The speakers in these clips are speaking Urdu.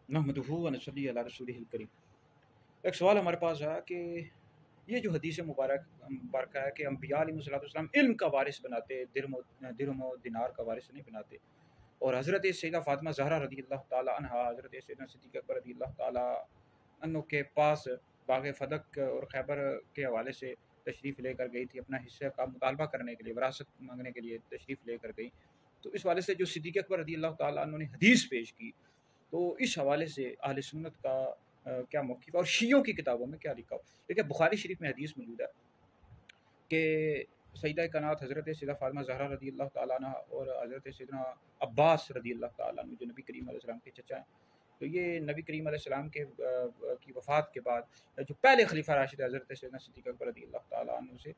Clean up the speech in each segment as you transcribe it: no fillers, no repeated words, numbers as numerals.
نحمدہ و نصلی علی رسولہ الکریم۔ ایک سوال ہمارے پاس ہے کہ یہ جو حدیث مبارکہ ہے کہ انبیاء علیہ الصلوۃ والسلام علم کا وارث بناتے، درہم و دینار کا وارث نہیں بناتے، اور حضرت سیدہ فاطمہ زہرا رضی اللہ تعالی عنہا حضرت سیدنا صدیق اکبر رضی اللہ تعالی عنہ کے پاس باغ فدق اور خیبر کے حوالے سے تشریف لے کر گئی تھی، اپنا حصہ کا مطالبہ کرنے کے لیے، وراثت مانگنے کے لیے تشریف لے کر گئی۔ تو اس حوالے سے جو صدیق اکبر رضی اللہ تعالیٰ عنہ نے حدیث پیش کی، تو اس حوالے سے اہل سنت کا کیا موقف ہے، اور شیعوں کی کتابوں میں کیا لکھا ہو؟ دیکھیے بخاری شریف میں حدیث موجود ہے کہ سیدہ کائنات حضرت سیدہ فاطمہ زہرا رضی اللہ تعالیٰ عنہ اور حضرت سیدنا عباس رضی اللہ تعالیٰ عنہ جو نبی کریم علیہ السلام کے چچا ہیں، تو یہ نبی کریم علیہ السلام کی وفات کے بعد جو پہلے خلیفہ راشد حضرت سیدنا صدیق اکبر رضی اللہ تعالیٰ عنہ سے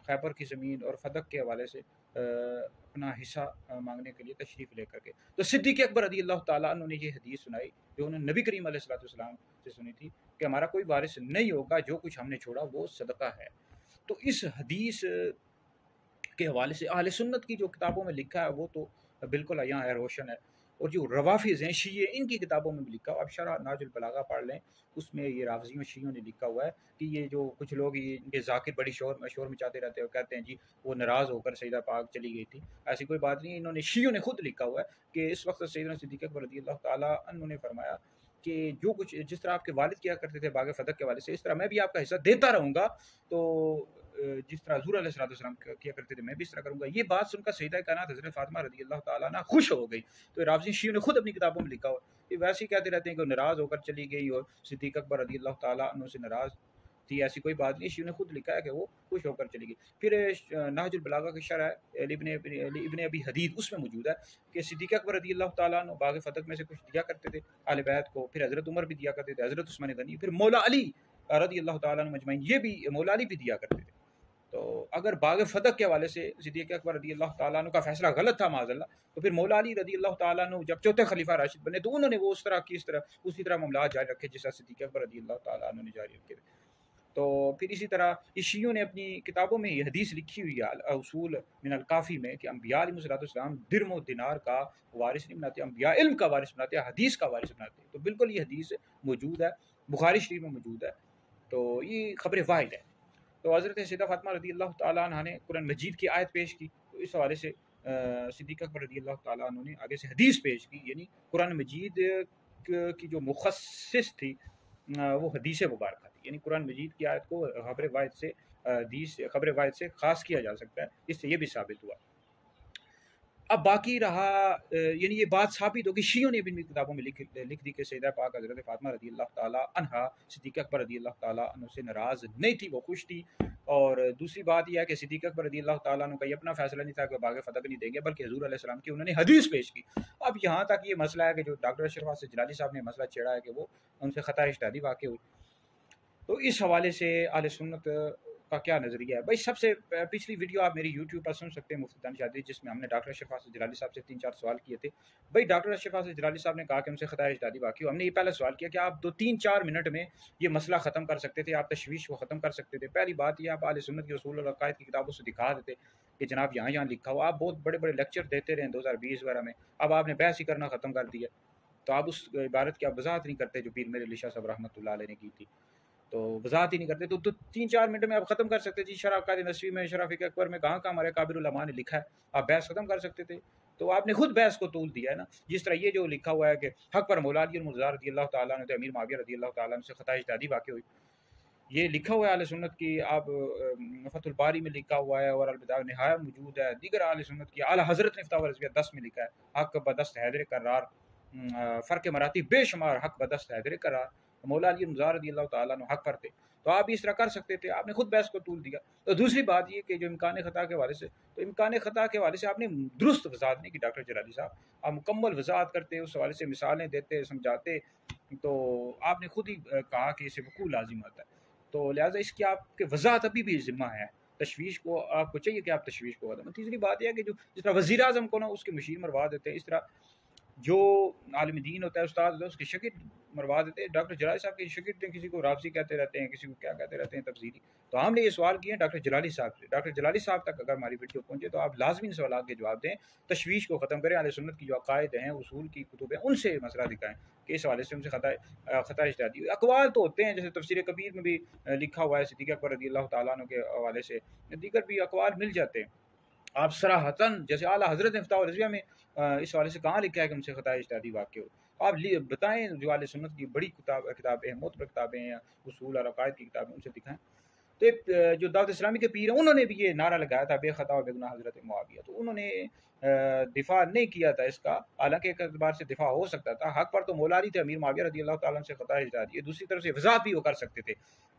خیبر کی زمین اور فدق کے حوالے سے اپنا حصہ مانگنے کے لیے تشریف لے کر کے، تو صدیق اکبر رضی اللہ تعالیٰ عنہ نے یہ حدیث سنائی جو انہوں نے نبی کریم علیہ السلام سے سنی تھی کہ ہمارا کوئی وارث نہیں ہوگا، جو کچھ ہم نے چھوڑا وہ صدقہ ہے۔ تو اس حدیث کے حوالے سے اہل سنت کی جو کتابوں میں لکھا ہے وہ تو بالکل یہاں ہے، روشن ہے، اور جو روافظ ہیں شیعہ، ان کی کتابوں میں بھی لکھا ہوا، اب شرح ناج البلاغہ پڑھ لیں، اس میں یہ رافضیوں شیعوں نے لکھا ہوا ہے کہ یہ جو کچھ لوگ ان کے ذاکر بڑی شور مچاتے رہتے ہیں، کہتے ہیں جی وہ ناراض ہو کر سیدہ پاک چلی گئی تھی، ایسی کوئی بات نہیں ہے۔ انہوں نے شیعوں نے خود لکھا ہوا ہے کہ اس وقت سیدنا صدیق اکبر رضی اللہ تعالیٰ عنہ نے فرمایا کہ جو کچھ جس طرح آپ کے والد کیا کرتے تھے باغ فتح کے والد سے، اس طرح میں بھی آپ کا حصہ دیتا رہوں گا، تو جس طرح حضور علیہ السلام کیا کرتے تھے میں بھی اس طرح کروں گا۔ یہ بات سن کر سیدہ کائنات حضرت فاطمہ رضی اللہ تعالیٰ عنہ خوش ہو گئی۔ تو رافضی شیعوں نے خود اپنی کتابوں میں لکھا ہوا، یہ ویسے ہی کہتے رہتے ہیں کہ ناراض ہو کر چلی گئی اور صدیق اکبر رضی اللہ تعالیٰ عنہ سے ناراض تھی، ایسی کوئی بات نہیں، شیعوں نے خود لکھا ہے کہ وہ خوش ہو کر چلی گئی۔ پھر نہج البلاغہ کی شرح ابن ابی حدید، اس میں موجود ہے کہ صدیق اکبر رضی اللہ تعالیٰ عنہ باغ فتح میں سے کچھ دیا کرتے تھے اہل بیت کو، پھر حضرت عمر بھی دیا کرتے تھے، حضرت عثمان غنی، پھر مولا علی رضی اللہ تعالیٰ عنہ مجمعین، یہ بھی مولا علی بھی دیا کرتے تھے۔ تو اگر باغ فتح کے حوالے سے صدیق اکبر رضی اللہ تعالیٰ عنہ کا فیصلہ غلط تھا معاذ اللہ، تو پھر مولا علی رضی اللہ تعالیٰ عنہ جب چوتھے خلیفہ راشد بنے تو انہوں نے وہ اسی طرح معاملات جاری رکھے جیسا صدیق اکبر رضی اللہ تعالیٰ عنہ نے جاری رکھے تھے۔ تو پھر اسی طرح اس شیعوں نے اپنی کتابوں میں یہ حدیث لکھی ہوئی ہے اصول من الکافی میں کہ انبیاء علیہ السلام درم و دینار کا وارث نہیں بناتے، انبیاء علم کا وارث بناتے، حدیث کا وارث بناتے۔ تو بالکل یہ حدیث موجود ہے، بخاری شریف میں موجود ہے، تو یہ خبر واحد ہے۔ تو حضرت سیدہ فاطمہ رضی اللہ تعالیٰ عنہ نے قرآن مجید کی آیت پیش کی، تو اس حوالے سے صدیق اکبر رضی اللہ تعالیٰ عنہ نے آگے سے حدیث پیش کی، یعنی قرآن مجید کی جو مخصص تھی وہ حدیث مبارکہ تھی، یعنی قرآن مجید کی آیت کو خبر واحد سے خاص کیا جا سکتا ہے، اس سے یہ بھی ثابت ہوا۔ اب باقی رہا یعنی یہ بات ثابت ہوگی، شیعوں نے بھی اپنی کتابوں میں لکھ دی کہ سیدہ پاک حضرت فاطمہ رضی اللہ تعالیٰ عنہا صدیق اکبر رضی اللہ تعالیٰ عنہ سے ناراض نہیں تھی، وہ خوش تھی۔ اور دوسری بات یہ ہے کہ صدیق اکبر رضی اللہ تعالیٰ عنہ کا یہ اپنا فیصلہ نہیں تھا کہ باغ فتح نہیں دیں گے، بلکہ حضور علیہ السلام کی انہوں نے حدیث پیش کی۔ اب یہاں تک یہ مسئلہ ہے کہ جو ڈاکٹر اشرف حافظ جلالی صاحب نے مسئلہ چھیڑا ہے کہ وہ ان سے خطا اجتہادی واقع ہوئی، تو اس حوالے سے اہل سنت کا کیا نظریہ ہے؟ بھائی سب سے پچھلی ویڈیو آپ میری یوٹیوب پر سن سکتے ہیں مفتی دانش شادری، جس میں ہم نے ڈاکٹر اشرف حافظ جلالی صاحب سے 3-4 سوال کیے تھے۔ بھائی ڈاکٹر اشرف حافظ جلالی صاحب نے کہا کہ ان سے خطا اجتہادی واقع ہو، ہم نے یہ پہلا سوال کیا کہ آپ 2-3-4 منٹ میں یہ مسئلہ ختم کر سکتے تھے، آپ تشویش کو ختم کر سکتے تھے۔ پہلی بات یہ آپ اہل سنت کی اصول اور عقائد کی کتابوں سے دکھا دیتے کہ جناب یہاں لکھا ہوا، آپ بہت بڑے بڑے لیکچر دیتے رہے 2020 وغیرہ میں، اب آپ نے بحث ہی کرنا ختم کر دیا، تو آپ اس عبارت کی وضاحت نہیں کرتے جو پیر میرے علی شاہ صاحب رحمۃ اللہ علیہ نے کی تھی، تو وضاحت ہی نہیں کرتے، تو 3-4 منٹ میں آپ ختم کر سکتے تھے۔ شرح عقائد نسوی میں، شرح فقہ اکبر میں کہاں ہمارے کابر العلماء نے لکھا ہے، آپ بحث ختم کر سکتے تھے، تو آپ نے خود بحث کو طول دیا ہے نا۔ جس طرح یہ جو لکھا ہوا ہے کہ حق پر مولا علی المرتضیٰ رضی اللہ تعالیٰ عنہ امیر معاویہ رضی اللہ تعالیٰ عنہ سے خطا اجتہادی واقع ہوئی، یہ لکھا ہوا ہے اہل سنت کی، آپ فتح الباری میں لکھا ہوا ہے، اور البدایہ والنہایہ موجود ہے، دیگر اہل سنت کی اعلیٰ حضرت نے فتاوی الرضویہ 10 میں لکھا ہے، حق بدست حیدر قرار، فرق مراتب بے شمار، حق بدست حیدر قرار، مولا علی المرتضیٰ رضی اللہ تعالیٰ عنہ حق پر تھے، تو آپ اس طرح کر سکتے تھے، آپ نے خود بحث کو طول دیا۔ تو دوسری بات یہ کہ جو امکان خطا کے حوالے سے، تو امکان خطا کے حوالے سے آپ نے درست وضاحت نہیں کی ڈاکٹر جلالی صاحب، آپ مکمل وضاحت کرتے، اس حوالے سے مثالیں دیتے، سمجھاتے، تو آپ نے خود ہی کہا کہ اسے وقوع لازم آتا ہے، تو لہٰذا اس کی آپ کے وضاحت ابھی بھی ذمہ ہے، تشویش کو آپ کو چاہیے کہ آپ تشویش کو ختم۔ تیسری بات یہ ہے کہ جو جس طرح وزیر اعظم کو نا اس کے مشیر مروا دیتے ہیں، اس طرح جو عالم دین ہوتا ہے، استاد ہوتا ہے، اس کے شاگرد مروا دیتے ہیں۔ ڈاکٹر جلالی صاحب کے شاگرد ہیں، کسی کو رافضی کہتے رہتے ہیں، کسی کو کیا کہتے رہتے ہیں، تفضیلی۔ تو ہم نے یہ سوال کیے ہیں ڈاکٹر جلالی صاحب سے۔ ڈاکٹر جلالی صاحب تک اگر ہماری ویڈیو پہنچے تو آپ لازمی ان سوالات کے جواب دیں، تشویش کو ختم کریں، اہل سنت کی جو عقائد ہیں، اصول کی کتب ہیں، ان سے مسئلہ دکھائیں کہ اس حوالے سے ان سے خطا اجتہادی اقوال تو ہوتے ہیں، جیسے تفسیر کبیر میں بھی لکھا ہوا ہے صدیق اکبر رضی اللہ تعالیٰ عنہ کے حوالے سے، دیگر بھی اقوال مل جاتے ہیں۔ آپ صراحتاً جیسے اعلیٰ حضرت نے فتاوی الرضویہ میں اس حوالے سے کہاں لکھا ہے کہ ان سے خطا اجتہادی واقع ہو، آپ بتائیں، جو اہل سنت کی بڑی کتابیں ہیں، معتبر کتابیں ہیں، اصول اور عقائد کی کتابیں، ان سے دکھائیں۔ تو جو دعوت اسلامی کے پیر ہیں، انہوں نے بھی یہ نعرہ لگایا تھا بے خطا و بے گناہ حضرت معاویہ، تو انہوں نے دفاع نہیں کیا تھا اس کا، حالانکہ ایک اعتبار سے دفاع ہو سکتا تھا، حق پر تو مولا تھے امیر معاویہ رضی اللہ تعالیٰ عنہ سے خطا اجتہادی ہے، دوسری طرف سے وضاحت بھی وہ کر سکتے تھے،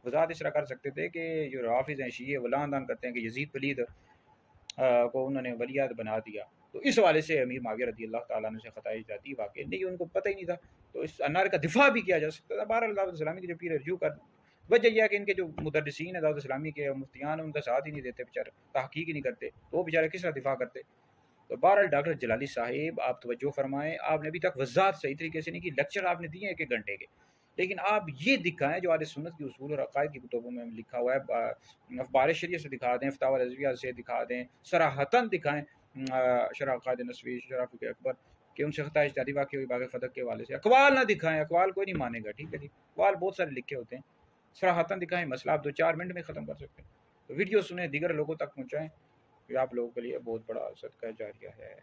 وضاحت اس طرح کر سکتے تھے کہ جو رافض ہیں، شیعہ ولاں دان کرتے ہیں کہ یزید پلید کو انہوں نے ولیعہد بنا دیا، تو اس حوالے سے امیر معاویہ رضی اللہ تعالیٰ عنہ سے خطا اجتہادی واقع نہیں، ان کو پتہ ہی نہیں تھا، تو اس نعرے کا دفاع بھی کیا جا سکتا تھا۔ بہرحال دعوت اسلامی کے جو پیر رجوع کر، وجہ یہ ہے کہ ان کے جو مدرسین ہیں دعوت اسلامی کے مفتیان، ان کا ساتھ ہی نہیں دیتے بیچارے، تحقیق ہی نہیں کرتے، تو وہ بیچارے کس طرح دفاع کرتے۔ تو بہرحال ڈاکٹر جلالی صاحب آپ توجہ فرمائیں، آپ نے ابھی تک وضاحت صحیح طریقے سے نہیں کی، لیکچر آپ نے دیے ہیں 1 گھنٹے کے، لیکن آپ یہ دکھائیں جو اہل سنت کی اصول اور عقائد کی کتبوں میں لکھا ہوا ہے، اخبار شریعہ سے دکھا دیں، فتاوی الرضویہ سے دکھا دیں، صراحتاً دکھائیں، شرح عقائد نسوی، شرح فقہ اکبر، کہ ان سے خطا اجتہادی واقع ہوئی باغ فتح کے حوالے سے، اقوال نہ دکھائیں، اقوال کوئی نہیں مانے گا، ٹھیک ہے جی، اقوال بہت سارے لکھے ہوتے ہیں، صراحتاً دکھائیں، مسئلہ آپ 2-4 منٹ میں ختم کر سکتے ہیں۔ تو ویڈیو سنیں، دیگر لوگوں تک پہنچائیں، یہ آپ لوگوں کے لیے بہت بڑا صدقہ جاریہ ہے۔